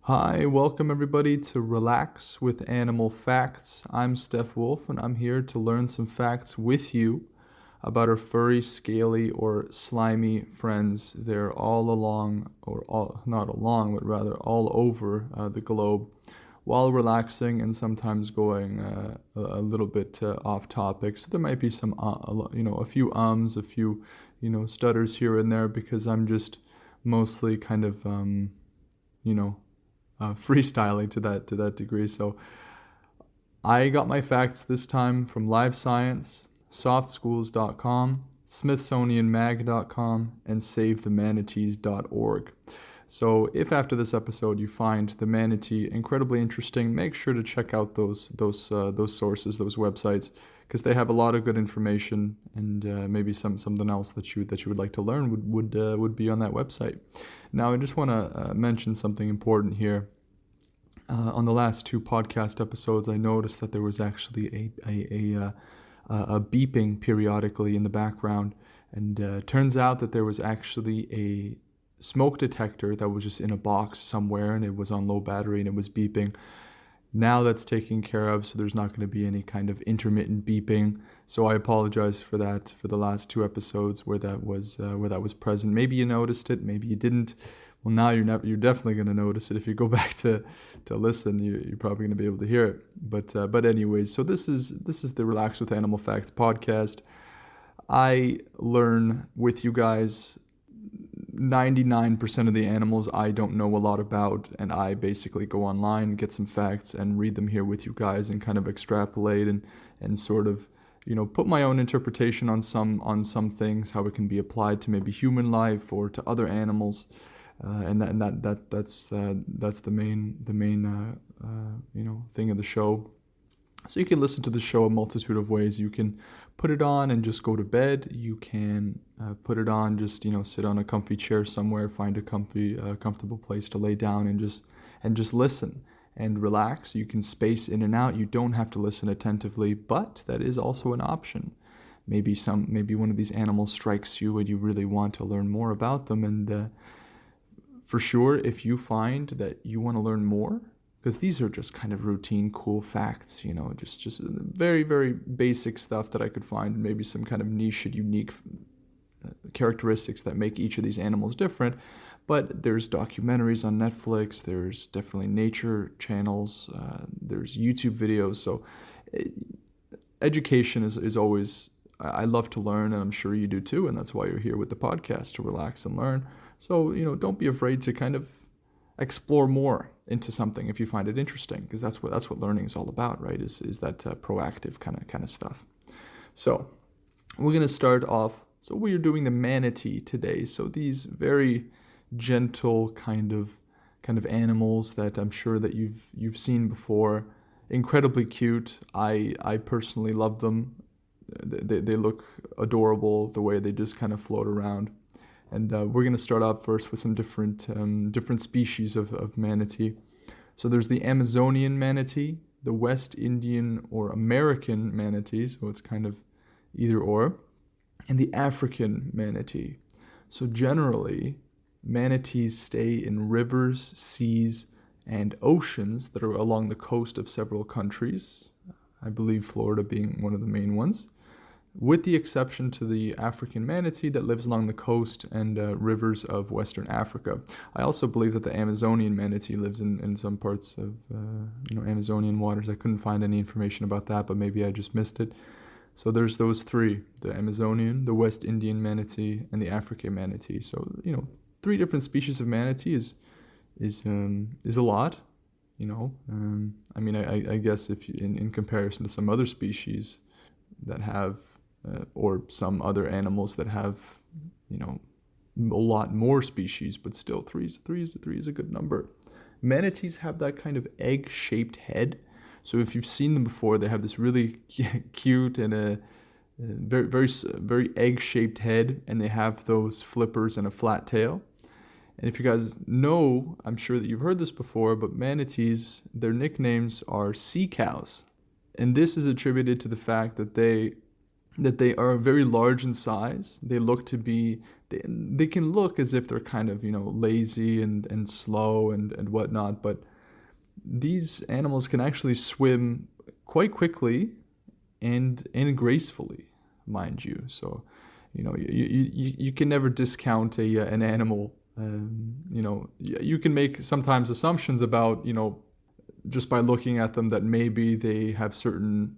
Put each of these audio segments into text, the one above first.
Hi, welcome everybody to Relax with Animal Facts. I'm Steph Wolf, and I'm here to learn some facts with you about our furry, scaly, or slimy friends. They're all along, or all, not along, but rather all over the globe while relaxing and sometimes going a little bit off topic. So there might be some, a few ums, a few, stutters here and there because I'm just mostly kind of, you know, freestyling to that degree. So I got my facts this time from Live Science, softschools.com, smithsonianmag.com, and savethemanatees.org. So if after this episode you find the manatee incredibly interesting, make sure to check out those sources, those websites, because they have a lot of good information, and maybe something else that you would like to learn would be on that website. Now I just want to mention something important here. On the last two podcast episodes, I noticed that there was actually a beeping periodically in the background, and turns out that there was actually a smoke detector that was just in a box somewhere, and it was on low battery and it was beeping. Now that's taken care of, so there's not going to be any kind of intermittent beeping. So I apologize for that for the last two episodes where that was present. Maybe you noticed it, maybe you didn't. Well, now you're definitely going to notice it. If you go back to listen, you're probably going to be able to hear it. But anyways, so this is the Relax with Animal Facts podcast. I learn with you guys. 99% of the animals I don't know a lot about, and I basically go online, get some facts, and read them here with you guys, and kind of extrapolate and sort of put my own interpretation on some things, how it can be applied to maybe human life or to other animals, and that's the main thing of the show. So you can listen to the show a multitude of ways. You can put it on and just go to bed. You can put it on, just sit on a comfy chair somewhere, find a comfortable place to lay down and just listen and relax. You can space in and out. You don't have to listen attentively, but that is also an option. Maybe one of these animals strikes you and you really want to learn more about them. And for sure, if you find that you want to learn more, because these are just kind of routine, cool facts, just very, very basic stuff that I could find, and maybe some kind of niche and unique characteristics that make each of these animals different. But there's documentaries on Netflix, there's definitely nature channels, there's YouTube videos. So education is always, I love to learn, and I'm sure you do too, and that's why you're here with the podcast, to relax and learn. So, don't be afraid to kind of explore more into something if you find it interesting, because that's what learning is all about, right? Is that proactive kind of stuff. So we're gonna start off. So we are doing the manatee today. So these very gentle kind of animals that I'm sure that you've seen before, incredibly cute. I personally love them. They look adorable the way they just kind of float around. And we're going to start off first with some different species of manatee. So there's the Amazonian manatee, the West Indian or American manatee, so it's kind of either or, and the African manatee. So generally, manatees stay in rivers, seas, and oceans that are along the coast of several countries, I believe Florida being one of the main ones, with the exception to the African manatee that lives along the coast and rivers of Western Africa. I also believe that the Amazonian manatee lives in some parts of Amazonian waters. I couldn't find any information about that, but maybe I just missed it. So there's those three: the Amazonian, the West Indian manatee, and the African manatee. So three different species of manatee is a lot. I guess if in comparison to some other species that have or some other animals that have, a lot more species, but still three is a good number. Manatees have that kind of egg-shaped head. So if you've seen them before, they have this really cute and a very, very, very egg-shaped head, and they have those flippers and a flat tail. And if you guys know, I'm sure that you've heard this before, but manatees, their nicknames are sea cows. And this is attributed to the fact that they are very large in size. They look to be they can look as if they're kind of, lazy and slow and whatnot, but these animals can actually swim quite quickly and gracefully, mind you. So, you can never discount an animal. You can make sometimes assumptions about, just by looking at them, that maybe they have certain,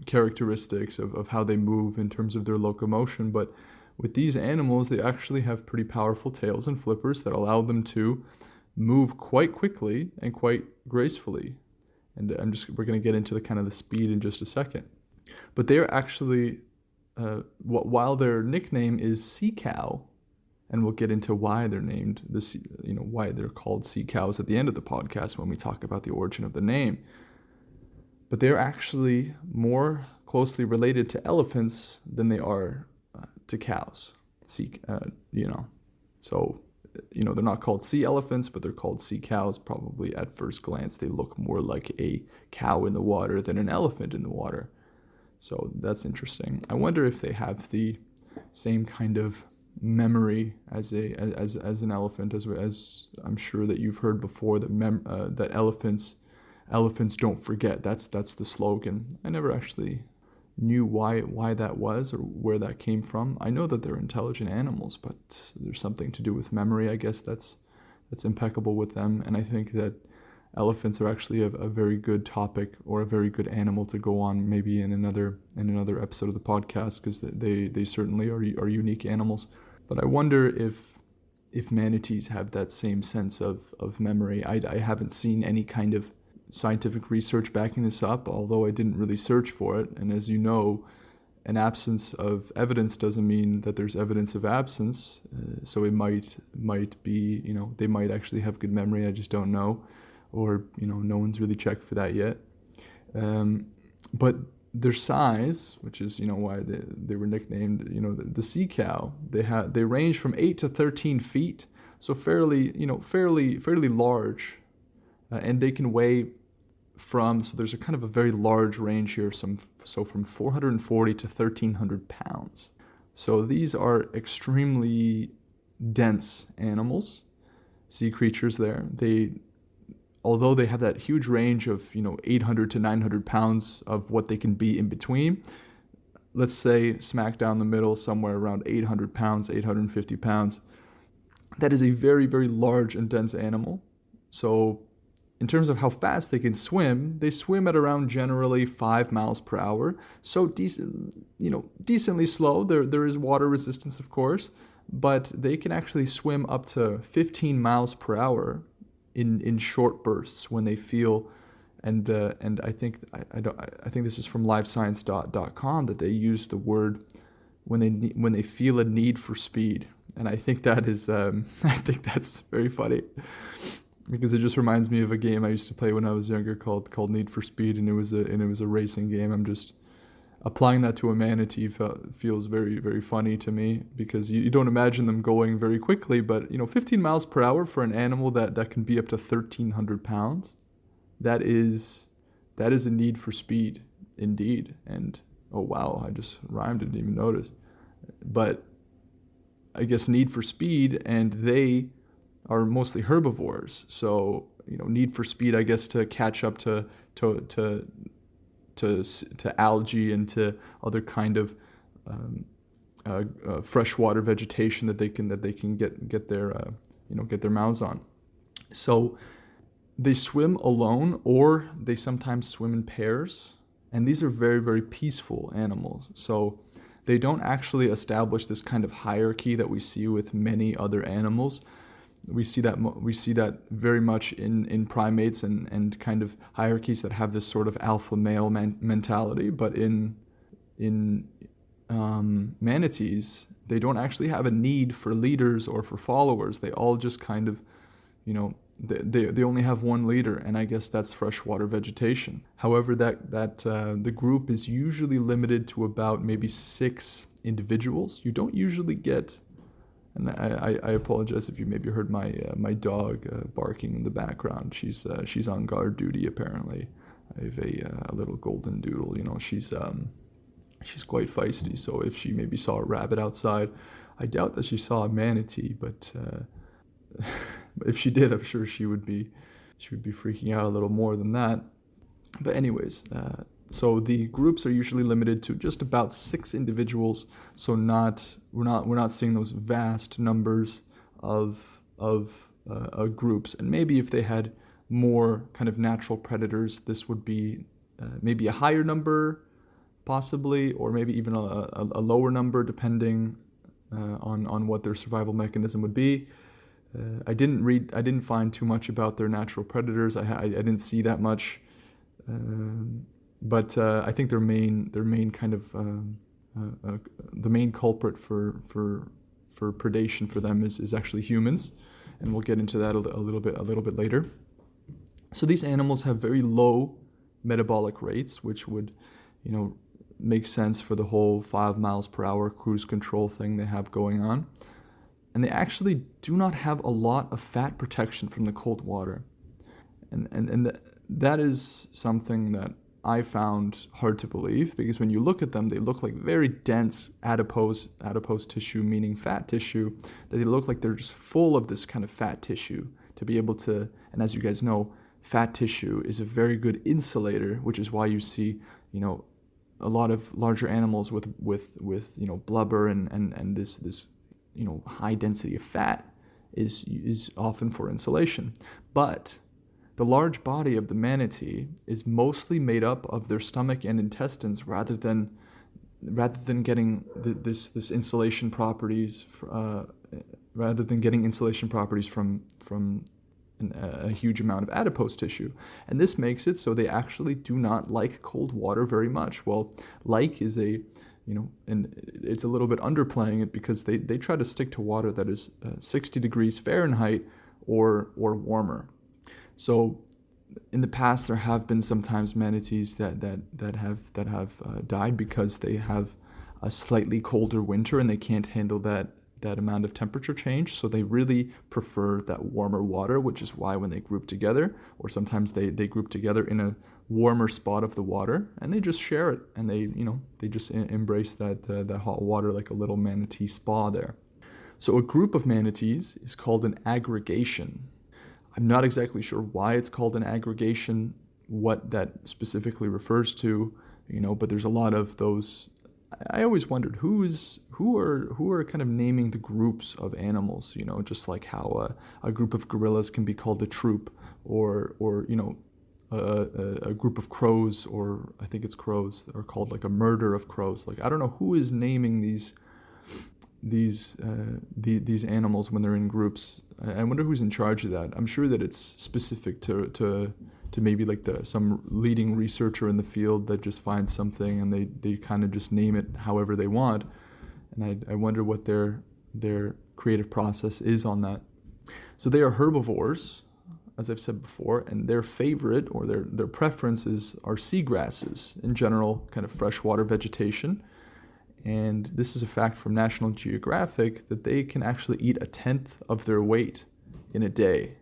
characteristics of how they move in terms of their locomotion. But with these animals, they actually have pretty powerful tails and flippers that allow them to move quite quickly and quite gracefully. And we're going to get into the kind of the speed in just a second. But they're actually, while their nickname is sea cow, and we'll get into why they're named this, why they're called sea cows at the end of the podcast when we talk about the origin of the name. But they're actually more closely related to elephants than they are to cows. So, they're not called sea elephants, but they're called sea cows. Probably at first glance, they look more like a cow in the water than an elephant in the water. So that's interesting. I wonder if they have the same kind of memory as an elephant, as I'm sure that you've heard before, that elephants don't forget. That's the slogan. I never actually knew why that was or where that came from. I know that they're intelligent animals, but there's something to do with memory. I guess that's impeccable with them. And I think that elephants are actually a very good topic, or a very good animal to go on maybe in another episode of the podcast, because they certainly are unique animals. But I wonder if manatees have that same sense of memory. I haven't seen any kind of scientific research backing this up, although I didn't really search for it. And as you know, an absence of evidence doesn't mean that there's evidence of absence. So it might be, they might actually have good memory. I just don't know. Or, no one's really checked for that yet. But their size, which is, why they were nicknamed, the sea cow, they range from 8 to 13 feet. So fairly large. And they can weigh so there's a kind of a very large range here, so from 440 to 1,300 pounds. So these are extremely dense animals, sea creatures there. Although they have that huge range of, 800 to 900 pounds of what they can be in between, let's say smack down the middle, somewhere around 800 pounds, 850 pounds, that is a very, very large and dense animal. So in terms of how fast they can swim, they swim at around generally 5 miles per hour. So decently slow. There is water resistance, of course, but they can actually swim up to 15 miles per hour in short bursts when they feel. And I think this is from livescience.com that they use the word when they feel a need for speed. And I think that is I think that's very funny, because it just reminds me of a game I used to play when I was younger called Need for Speed, and it was a racing game. I'm just applying that to a manatee feels very, very funny to me, because you don't imagine them going very quickly, but 15 miles per hour for an animal that can be up to 1,300 pounds, that is a need for speed indeed. And oh wow, I just rhymed, didn't even notice. But I guess need for speed, and they are mostly herbivores, so need for speed, I guess, to catch up to algae and to other kind of freshwater vegetation that they can get their mouths on. So they swim alone, or they sometimes swim in pairs, and these are very, very peaceful animals. So they don't actually establish this kind of hierarchy that we see with many other animals. We see that very much in primates and kind of hierarchies that have this sort of alpha male mentality. But in manatees, they don't actually have a need for leaders or for followers. They all just kind of, they only have one leader, and I guess that's freshwater vegetation. However, the group is usually limited to about maybe 6 individuals. You don't usually get. And I apologize if you maybe heard my dog barking in the background. She's on guard duty apparently. I have a little golden doodle. She's She's quite feisty, so if she maybe saw a rabbit outside, I doubt that she saw a manatee, but if she did, I'm sure she would be freaking out a little more than that. But anyways, so the groups are usually limited to just about 6 individuals. So we're not seeing those vast numbers of groups. And maybe if they had more kind of natural predators, this would be maybe a higher number, possibly, or maybe even a lower number, depending on what their survival mechanism would be. I didn't find too much about their natural predators. I didn't see that much. But I think their main kind of the main culprit for predation for them is actually humans, and we'll get into that a little bit later. So these animals have very low metabolic rates, which would, make sense for the whole 5 miles per hour cruise control thing they have going on. And they actually do not have a lot of fat protection from the cold water, and that is something that I found hard to believe, because when you look at them, they look like very dense adipose tissue, meaning fat tissue, that they look like they're just full of this kind of fat tissue to be able to, and as you guys know, fat tissue is a very good insulator, which is why you see, a lot of larger animals with blubber and this high density of fat is often for insulation. But the large body of the manatee is mostly made up of their stomach and intestines, rather than getting this insulation properties, rather than getting insulation properties from a huge amount of adipose tissue. And this makes it so they actually do not like cold water very much. Well, like is and it's a little bit underplaying it, because they try to stick to water that is 60 degrees Fahrenheit or warmer. So in the past, there have been sometimes manatees that have died because they have a slightly colder winter and they can't handle that amount of temperature change. So they really prefer that warmer water, which is why when they group together, or sometimes they group together in a warmer spot of the water, and they just share it, and they just embrace that hot water like a little manatee spa there. So a group of manatees is called an aggregation. I'm not exactly sure why it's called an aggregation, what that specifically refers to, but there's a lot of those. I always wondered who are kind of naming the groups of animals, just like how a group of gorillas can be called a troop, or a group of crows, or I think it's crows, are called like a murder of crows. Like, I don't know who is naming these animals when they're in groups. I wonder who's in charge of that. I'm sure that it's specific to maybe like some leading researcher in the field that just finds something and they kind of just name it however they want. And I wonder what their creative process is on that. So they are herbivores, as I've said before, and their favorite, or their preferences, are seagrasses, in general, kind of freshwater vegetation. And this is a fact from National Geographic, that they can actually eat 1/10 of their weight in a day.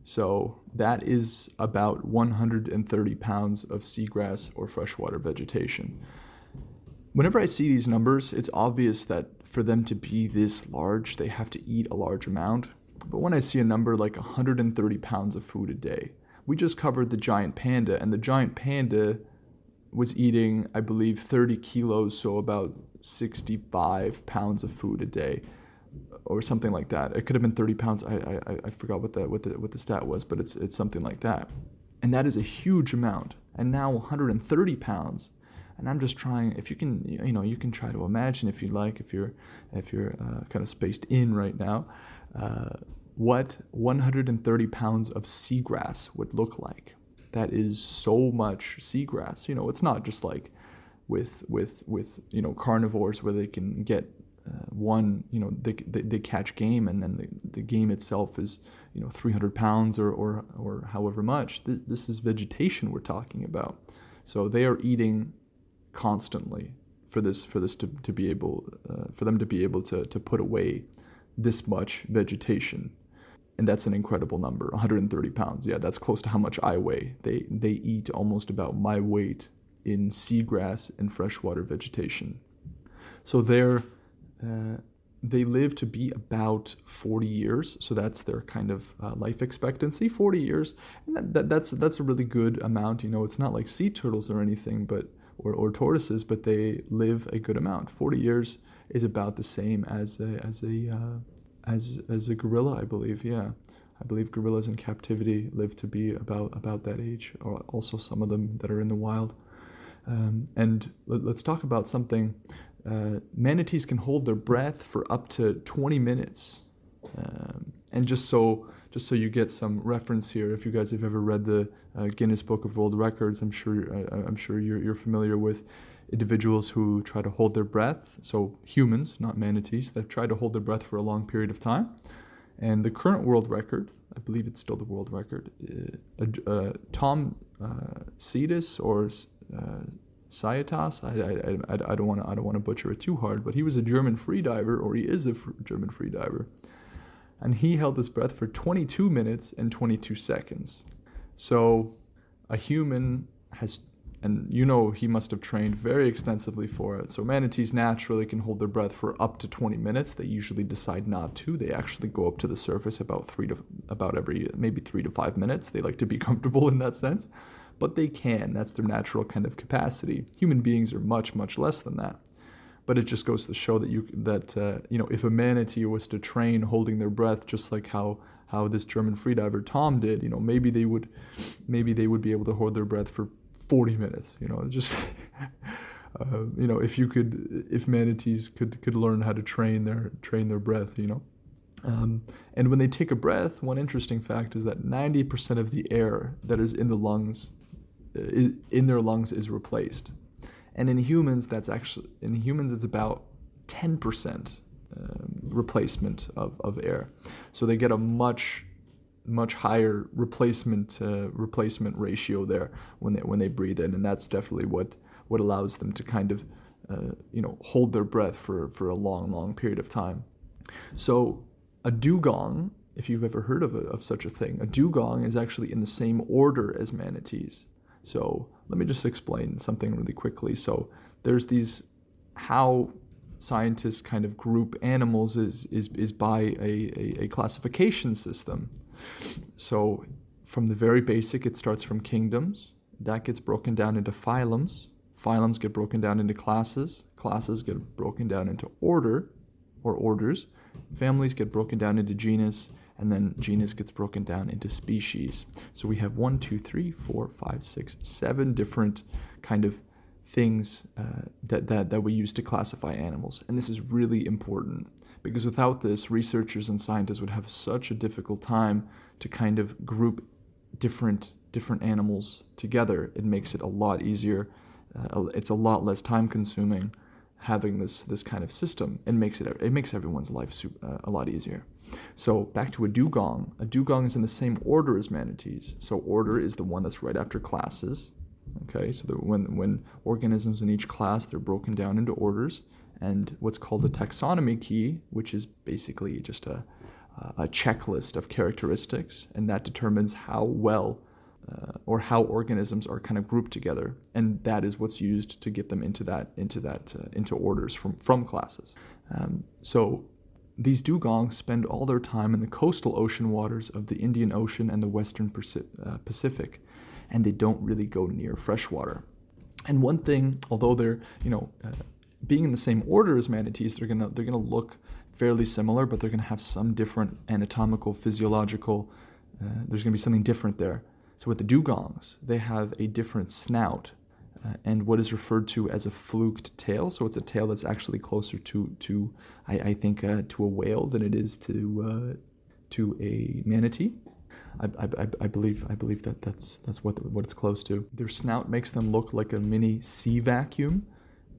So that is about 130 pounds of seagrass or freshwater vegetation. Whenever I see these numbers, it's obvious that for them to be this large, they have to eat a large amount. But when I see a number like 130 pounds of food a day, we just covered the giant panda, and the giant panda was eating, I believe, 30 kilos, so about 65 pounds of food a day, or something like that. It could have been 30 pounds. I forgot what the stat was, but it's something like that. And that is a huge amount. And now 130 pounds. And I'm just trying, if you can, you can try to imagine, if you like, if you're kind of spaced in right now, what 130 pounds of seagrass would look like. That is so much seagrass. It's not just like with carnivores where they can get they catch game, and then the game itself is 300 pounds or however much. This is vegetation we're talking about. So they are eating constantly for this to be able for them to be able to put away this much vegetation. And that's an incredible number, 130 pounds. Yeah, that's close to how much I weigh. They eat almost about my weight in seagrass and freshwater vegetation. So they live to be about 40 years. So that's their kind of life expectancy, 40 years. And that's a really good amount. It's not like sea turtles or anything, or tortoises, but they live a good amount. 40 years is about the same as a gorilla, I believe. Yeah. I believe gorillas in captivity live to be about that age, or also some of them that are in the wild. And let's talk about something. Manatees can hold their breath for up to 20 minutes. And just so you get some reference here, if you guys have ever read the Guinness Book of World Records, I'm sure you're familiar with individuals who try to hold their breath. So humans, not manatees, that try to hold their breath for a long period of time. And the current world record, I believe it's still the world record, Tom Cetus or Cietas, I don't want to butcher it too hard, but he was a German freediver, or he is a German freediver, and he held his breath for 22 minutes and 22 seconds. So a human has, and he must have trained very extensively for it. So manatees naturally can hold their breath for up to 20 minutes. They usually decide not to. They actually go up to the surface every maybe 3 to 5 minutes. They like to be comfortable in that sense, but they can. That's their natural kind of capacity. Human beings are much, much less than that. But it just goes to show that if a manatee was to train holding their breath, just like how this German freediver Tom did, maybe they would be able to hold their breath for 40 minutes. If manatees could learn how to train their breath, and when they take a breath, one interesting fact is that 90% of the air that is in the lungs, in their lungs, is replaced. And in humans, it's about 10% replacement of air. So they get a much higher replacement ratio there when they breathe in, and that's definitely what allows them to kind of hold their breath for a long period of time. So a dugong, if you've ever heard of such a thing, a dugong is actually in the same order as manatees. So let me just explain something really quickly. So there's how scientists kind of group animals is by a classification system. So from the very basic, it starts from kingdoms. That gets broken down into phylums. Phylums get broken down into classes. Classes get broken down into order or orders. Families get broken down into genus. And then genus gets broken down into species. So we have 7 different kind of things that we use to classify animals. And this is really important, because without this, researchers and scientists would have such a difficult time to kind of group different animals together. It makes it a lot easier. It's a lot less time consuming having this kind of system. It makes everyone's life a lot easier. So back to a dugong. A dugong is in the same order as manatees. So order is the one that's right after classes. Okay, so when organisms in each class, they're broken down into orders, and what's called a taxonomy key, which is basically just a checklist of characteristics, and that determines how well or how organisms are kind of grouped together, and that is what's used to get them into orders from classes. So these dugongs spend all their time in the coastal ocean waters of the Indian Ocean and the Western Pacific, and they don't really go near freshwater. And one thing, although they're being in the same order as manatees, they're gonna look fairly similar, but they're gonna have some different anatomical, physiological. There's gonna be something different there. So with the dugongs, they have a different snout and what is referred to as a fluked tail. So it's a tail that's actually closer to I think to a whale than it is to a manatee. I believe that's what it's close to. Their snout makes them look like a mini sea vacuum.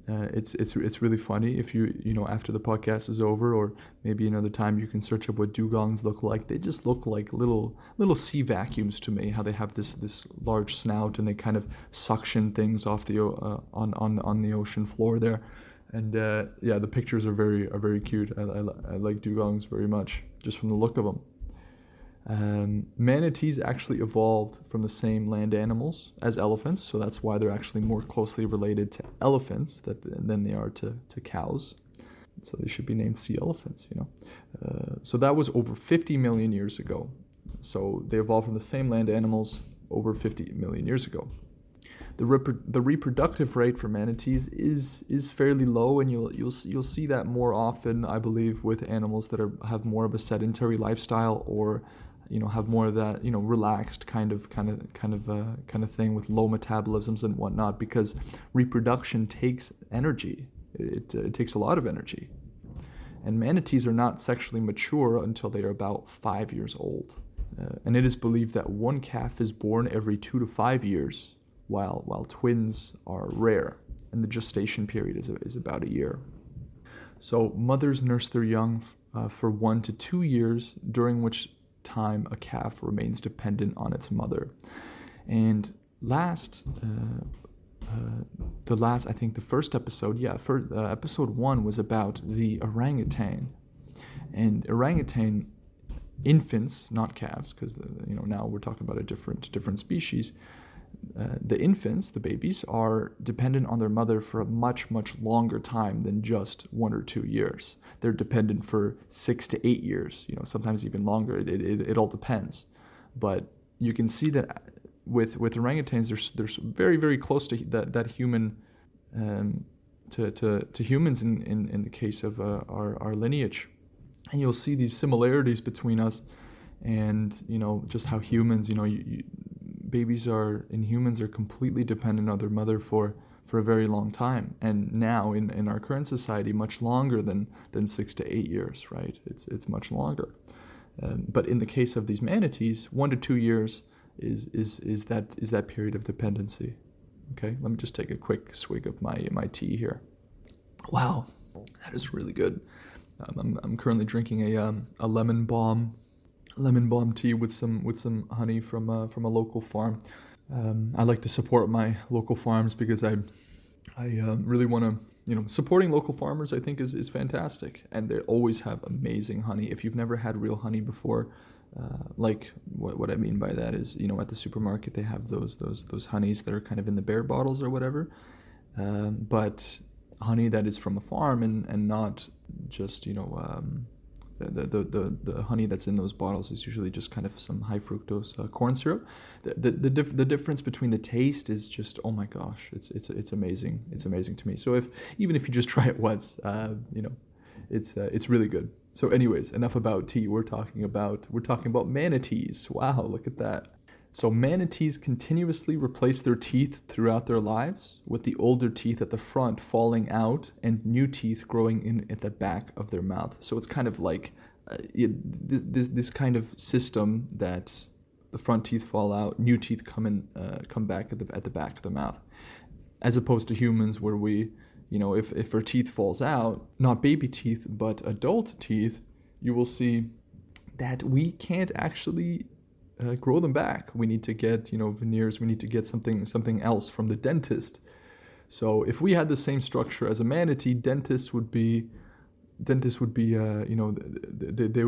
It's really funny. If you after the podcast is over, or maybe another time, you can search up what dugongs look like. They just look like little sea vacuums to me. How they have this large snout and they kind of suction things off the on the ocean floor there. And the pictures are very cute. I like dugongs very much just from the look of them. Manatees actually evolved from the same land animals as elephants, so that's why they're actually more closely related to elephants than they are to cows. So they should be named sea elephants, you know. So that was over 50 million years ago. So they evolved from the same land animals over 50 million years ago. The reproductive rate for manatees is fairly low, and you'll see that more often, I believe, with animals that have more of a sedentary lifestyle, or have more of that relaxed kind of thing with low metabolisms and whatnot, because reproduction takes energy. It takes a lot of energy, and manatees are not sexually mature until they are about 5 years old, and it is believed that one calf is born every 2 to 5 years, while twins are rare, and the gestation period is about a year. So mothers nurse their young for 1 to 2 years, during which time a calf remains dependent on its mother. And I think the first episode, episode 1 was about the orangutan. And orangutan infants, not calves, because now we're talking about a different species. The infants, the babies, are dependent on their mother for a much longer time than just 1 or 2 years. They're dependent for 6 to 8 years, sometimes even longer. It all depends. But you can see that with orangutans, they're very close to that human, to humans in the case of our lineage. And you'll see these similarities between us, and just how humans, babies humans are completely dependent on their mother for a very long time, and now in our current society, much longer than 6 to 8 years, right? It's much longer. But in the case of these manatees, 1 to 2 years is that period of dependency. Okay, let me just take a quick swig of my tea here. Wow, that is really good. I'm currently drinking a lemon balm tea with some honey from a local farm. I like to support my local farms because I really want to, supporting local farmers, I think is fantastic, and they always have amazing honey. If you've never had real honey before, like what I mean by that is, at the supermarket they have those honeys that are kind of in the bear bottles or whatever, but honey that is from a farm and not just the honey that's in those bottles is usually just kind of some high fructose corn syrup. The difference between the taste is just, oh my gosh, it's amazing. It's amazing to me. So even if you just try it once, it's really good. So anyways, enough about tea. We're talking about manatees. Wow, look at that. So manatees continuously replace their teeth throughout their lives, with the older teeth at the front falling out and new teeth growing in at the back of their mouth. So it's kind of like this kind of system that the front teeth fall out, new teeth come back at the back of the mouth, as opposed to humans where we, if our teeth falls out, not baby teeth but adult teeth, you will see that we can't actually grow them back. We need to get veneers. We need to get something else from the dentist. So if we had the same structure as a manatee, dentists would be they would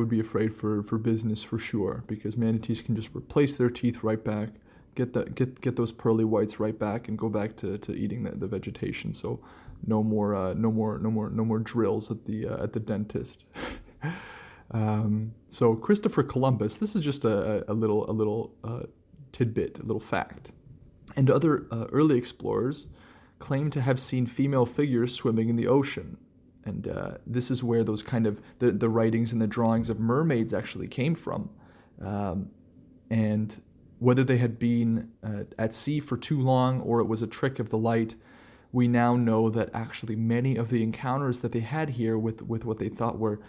be afraid for business for sure, because manatees can just replace their teeth right back, get those pearly whites right back, and go back to eating the vegetation. So no more drills at the dentist. So Christopher Columbus, this is just a little tidbit, a little fact, and other early explorers claim to have seen female figures swimming in the ocean, and this is where those kind of the writings and the drawings of mermaids actually came from, and whether they had been at sea for too long or it was a trick of the light, we now know that actually many of the encounters that they had here with what they thought were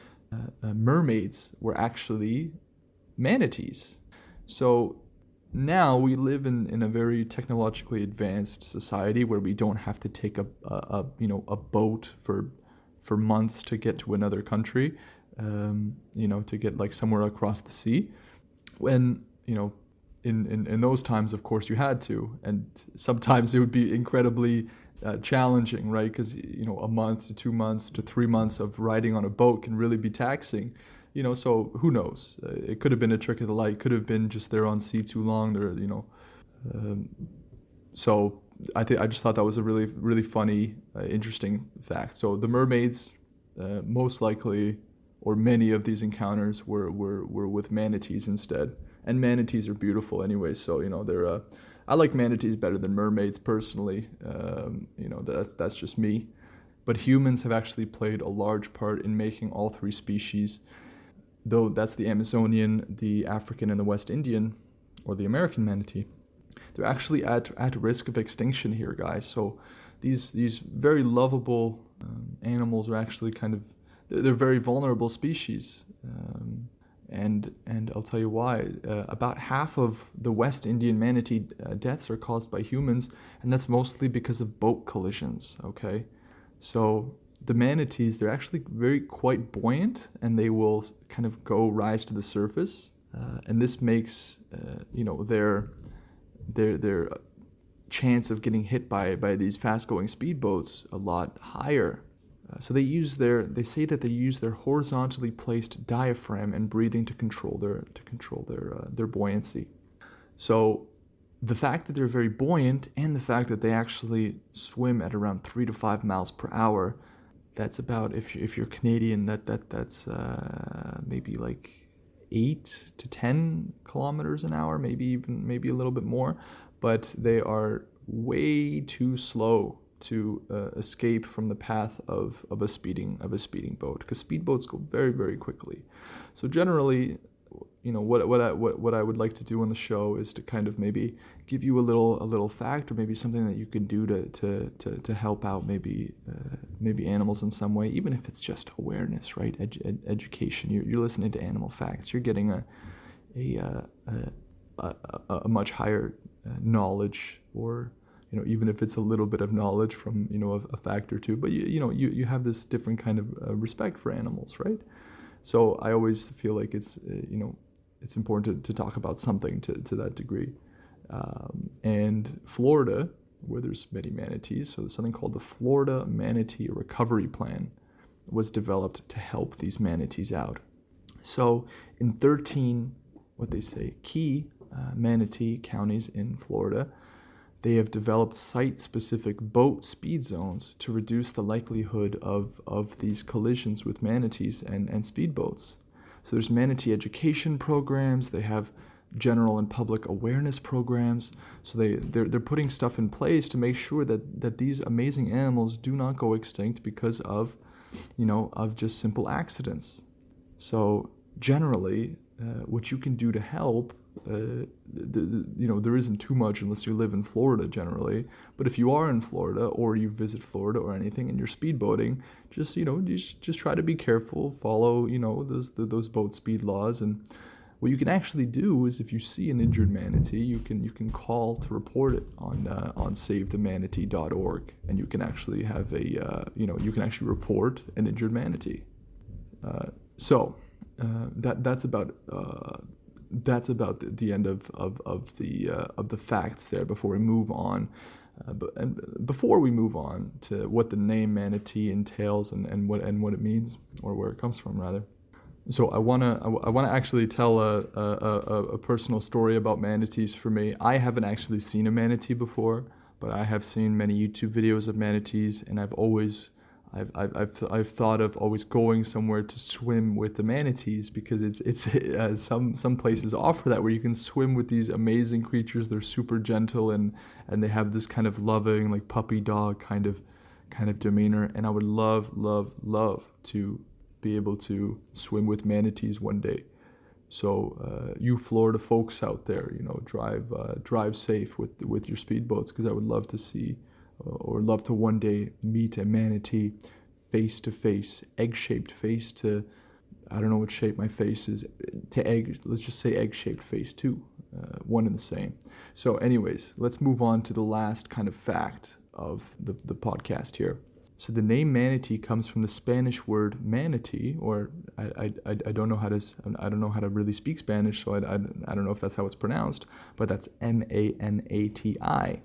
mermaids were actually manatees. So now we live in a very technologically advanced society where we don't have to take a boat for months to get to another country, to get like somewhere across the sea. When in those times, of course, you had to, and sometimes it would be incredibly challenging, right? Because a month to 2 months to 3 months of riding on a boat can really be taxing. So who knows? It could have been a trick of the light. Could have been just they're on sea too long. Um, so I just thought that was a really, really funny, interesting fact. So the mermaids, most likely, or many of these encounters were with manatees instead. And manatees are beautiful anyway. So they're. I like manatees better than mermaids personally. That's just me. But humans have actually played a large part in making all three species, though that's the Amazonian, the African, and the West Indian, or the American manatee. They're actually at risk of extinction here, guys. So these very lovable animals are actually they're very vulnerable species. And I'll tell you why. About half of the West Indian manatee deaths are caused by humans, and that's mostly because of boat collisions, okay? So the manatees, they're actually quite buoyant, and they will kind of rise to the surface, and this makes their chance of getting hit by these fast-going speedboats a lot higher. So they say that they use their horizontally placed diaphragm and breathing to control their buoyancy. So the fact that they're very buoyant and the fact that they actually swim at around 3 to 5 miles per hour, that's about, if you're Canadian, that's maybe like 8 to 10 kilometers an hour, maybe a little bit more, but they are way too slow to escape from the path of a speeding boat, because speedboats go very, very quickly. So generally, what I would like to do on the show is to kind of maybe give you a little fact, or maybe something that you can do to help out maybe animals in some way, even if it's just awareness, right? Education. You're listening to Animal Facts. You're getting a much higher knowledge, or even if it's a little bit of knowledge from a fact or two, but you have this different kind of respect for animals, right? So I always feel like it's important to talk about something to that degree. And Florida, where there's many manatees, so there's something called the Florida Manatee Recovery Plan was developed to help these manatees out. So in 13, what they say, key manatee counties in Florida, they have developed site-specific boat speed zones to reduce the likelihood of these collisions with manatees and speedboats. So there's manatee education programs. They have general and public awareness programs. So they're putting stuff in place to make sure that these amazing animals do not go extinct because of just simple accidents. So generally, what you can do to help, there isn't too much unless you live in Florida generally. But if you are in Florida, or you visit Florida or anything, and you're speedboating, just try to be careful, follow those boat speed laws. And what you can actually do is, if you see an injured manatee, you can call to report it on savethemanatee.org, and you can actually have you can actually report an injured manatee. That's about the end of the facts there. Before we move on, before we move on to what the name manatee entails and what it means, or where it comes from rather. So I wanna actually tell a personal story about manatees. For me, I haven't actually seen a manatee before, but I have seen many YouTube videos of manatees, and I've thought of always going somewhere to swim with the manatees, because it's some places offer that, where you can swim with these amazing creatures. They're super gentle, and they have this kind of loving, like puppy dog kind of demeanor. And I would love to be able to swim with manatees one day. So you Florida folks out there, drive safe with your speedboats, because I would love to see, or love to one day meet a manatee face to face, egg-shaped face to, I don't know what shape my face is, to egg, let's just say egg-shaped face too, one and the same. So anyways, let's move on to the last kind of fact of the podcast here. So the name manatee comes from the Spanish word manatee, or I don't know how to really speak Spanish, so I don't know if that's how it's pronounced, but that's Manati,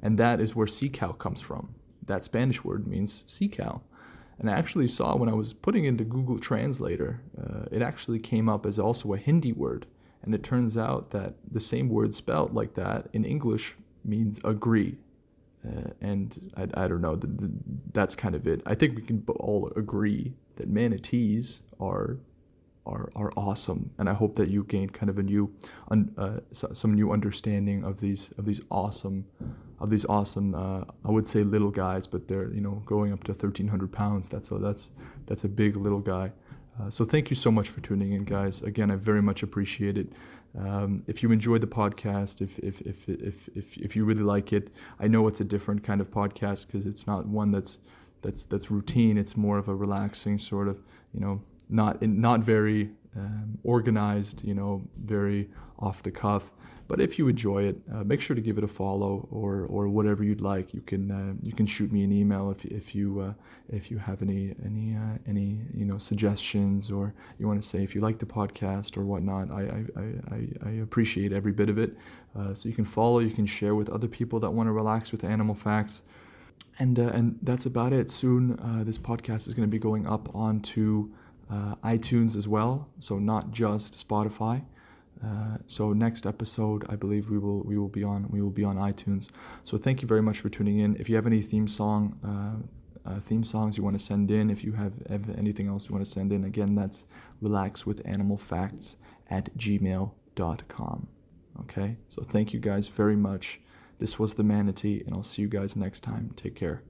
and that is where sea cow comes from. That Spanish word means sea cow. And I actually saw, when I was putting into Google Translator, it actually came up as also a Hindi word. And it turns out that the same word spelled like that in English means agree. And I don't know, that's kind of it. I think we can all agree that manatees are awesome, and I hope that you gain kind of a new, some new understanding of these awesome, I would say little guys, but they're going up to 1,300 pounds. That's a big little guy. So thank you so much for tuning in, guys. Again, I very much appreciate it. If you enjoyed the podcast, if you really like it, I know it's a different kind of podcast because it's not one that's routine. It's more of a relaxing sort of, not very organized, very off the cuff. But if you enjoy it, make sure to give it a follow or whatever you'd like. You can shoot me an email if you have any suggestions, or you want to say if you like the podcast or whatnot. I appreciate every bit of it. So you can follow, you can share with other people that want to relax with animal facts. And that's about it. Soon, this podcast is going to be going up onto iTunes as well, so not just Spotify. So next episode, I believe we will be on iTunes. So thank you very much for tuning in. If you have any theme songs you want to send in, if you have anything else you want to send in, again, that's relaxwithanimalfacts@gmail.com. Okay, so thank you guys very much. This was the Manatee, and I'll see you guys next time. Take care.